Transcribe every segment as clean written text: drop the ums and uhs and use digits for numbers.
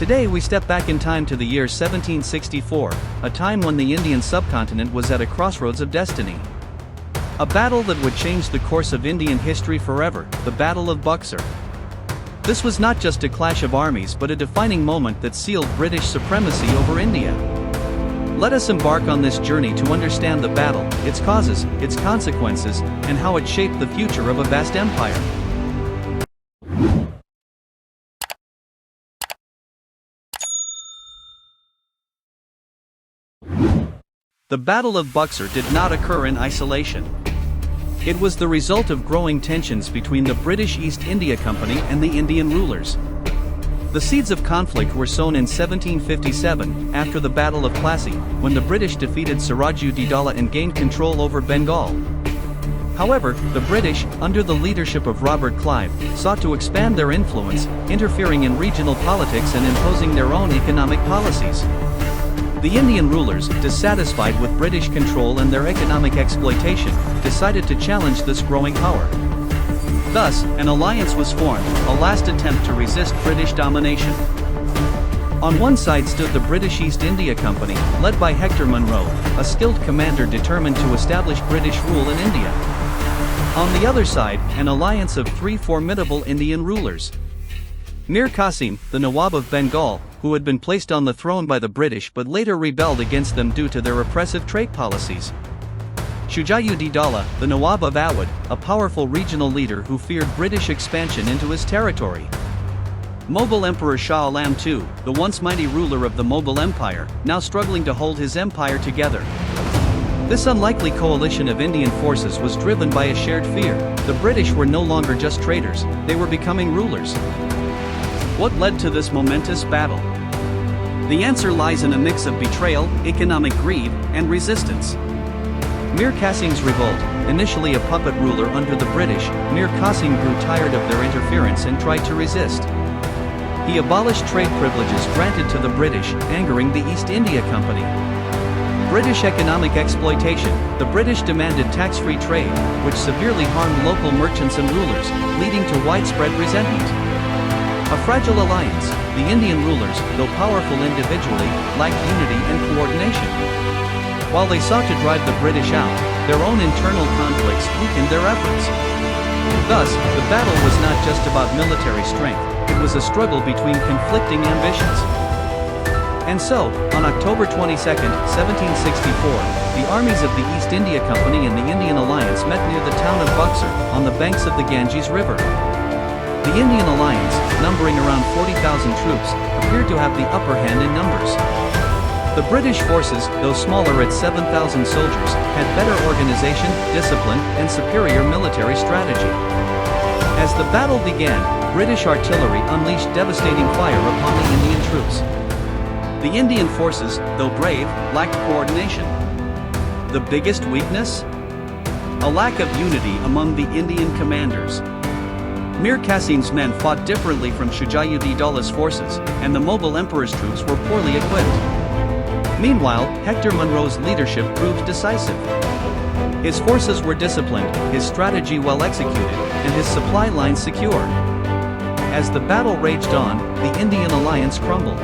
Today we step back in time to the year 1764, a time when the Indian subcontinent was at a crossroads of destiny. A battle that would change the course of Indian history forever, the Battle of Buxar. This was not just a clash of armies but a defining moment that sealed British supremacy over India. Let us embark on this journey to understand the battle, its causes, its consequences, and how it shaped the future of a vast empire. The Battle of Buxar did not occur in isolation. It was the result of growing tensions between the British East India Company and the Indian rulers. The seeds of conflict were sown in 1757, after the Battle of Plassey, when the British defeated Shah and gained control over Bengal. However, the British, under the leadership of Robert Clive, sought to expand their influence, interfering in regional politics and imposing their own economic policies. The Indian rulers, dissatisfied with British control and their economic exploitation, decided to challenge this growing power. Thus, an alliance was formed, a last attempt to resist British domination. On one side stood the British East India Company, led by Hector Munro, a skilled commander determined to establish British rule in India. On the other side, an alliance of three formidable Indian rulers. Mir Qasim, the Nawab of Bengal, who had been placed on the throne by the British but later rebelled against them due to their oppressive trade policies. Shuja-ud-Daula, the Nawab of Awadh, a powerful regional leader who feared British expansion into his territory. Mughal Emperor Shah Alam II, the once mighty ruler of the Mughal Empire, now struggling to hold his empire together. This unlikely coalition of Indian forces was driven by a shared fear: the British were no longer just traders, they were becoming rulers. What led to this momentous battle? The answer lies in a mix of betrayal, economic greed, and resistance. Mir Qasim's revolt, initially a puppet ruler under the British, Mir Qasim grew tired of their interference and tried to resist. He abolished trade privileges granted to the British, angering the East India Company. British economic exploitation: the British demanded tax-free trade, which severely harmed local merchants and rulers, leading to widespread resentment. A fragile alliance: the Indian rulers, though powerful individually, lacked unity and coordination. While they sought to drive the British out, their own internal conflicts weakened their efforts. Thus, the battle was not just about military strength, it was a struggle between conflicting ambitions. And so, on October 22, 1764, the armies of the East India Company and the Indian Alliance met near the town of Buxar, on the banks of the Ganges River. The Indian Alliance, numbering around 40,000 troops, appeared to have the upper hand in numbers. The British forces, though smaller at 7,000 soldiers, had better organization, discipline, and superior military strategy. As the battle began, British artillery unleashed devastating fire upon the Indian troops. The Indian forces, though brave, lacked coordination. The biggest weakness? A lack of unity among the Indian commanders. Mir Qasim's men fought differently from Shuja-ud-Daula's forces, and the Mughal Emperor's troops were poorly equipped. Meanwhile, Hector Munro's leadership proved decisive. His forces were disciplined, his strategy well executed, and his supply lines secure. As the battle raged on, the Indian alliance crumbled.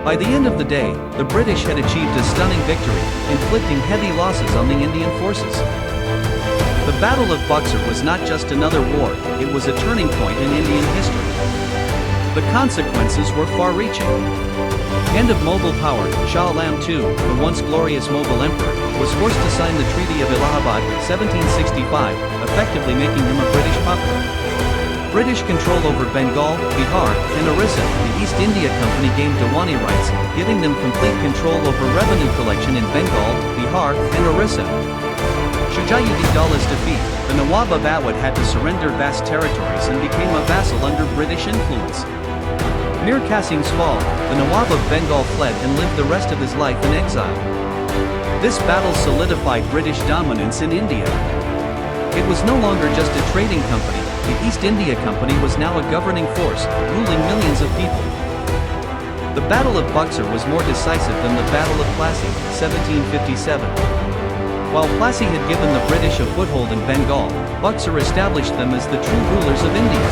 By the end of the day, the British had achieved a stunning victory, inflicting heavy losses on the Indian forces. The Battle of Buxar was not just another war, it was a turning point in Indian history. The consequences were far-reaching. End of Mughal power: Shah Alam II, the once glorious Mughal emperor, was forced to sign the Treaty of Allahabad, 1765, effectively making him a British puppet. British control over Bengal, Bihar, and Orissa, the East India Company gained Diwani rights, giving them complete control over revenue collection in Bengal, Bihar, and Orissa. Shuja-ud-Daula's defeat: the Nawab of Awadh had to surrender vast territories and became a vassal under British influence. Mir Qasim's fall: the Nawab of Bengal fled and lived the rest of his life in exile. This battle solidified British dominance in India. It was no longer just a trading company, the East India Company was now a governing force, ruling millions of people. The Battle of Buxar was more decisive than the Battle of Plassey, 1757. While Plassey had given the British a foothold in Bengal, Buxar established them as the true rulers of India.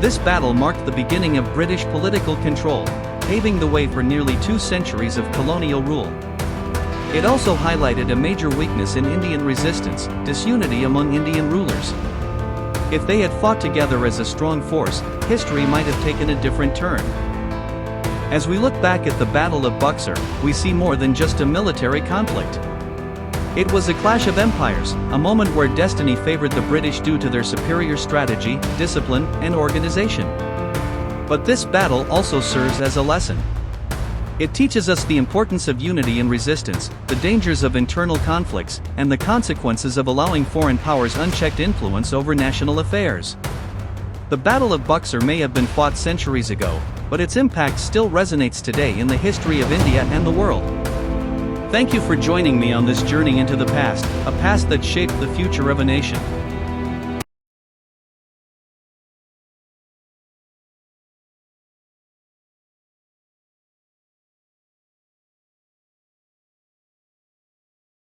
This battle marked the beginning of British political control, paving the way for nearly 2 centuries of colonial rule. It also highlighted a major weakness in Indian resistance, disunity among Indian rulers. If they had fought together as a strong force, history might have taken a different turn. As we look back at the Battle of Buxar, we see more than just a military conflict. It was a clash of empires, a moment where destiny favored the British due to their superior strategy, discipline, and organization. But this battle also serves as a lesson. It teaches us the importance of unity and resistance, the dangers of internal conflicts, and the consequences of allowing foreign powers unchecked influence over national affairs. The Battle of Buxar may have been fought centuries ago, but its impact still resonates today in the history of India and the world. Thank you for joining me on this journey into the past, a past that shaped the future of a nation.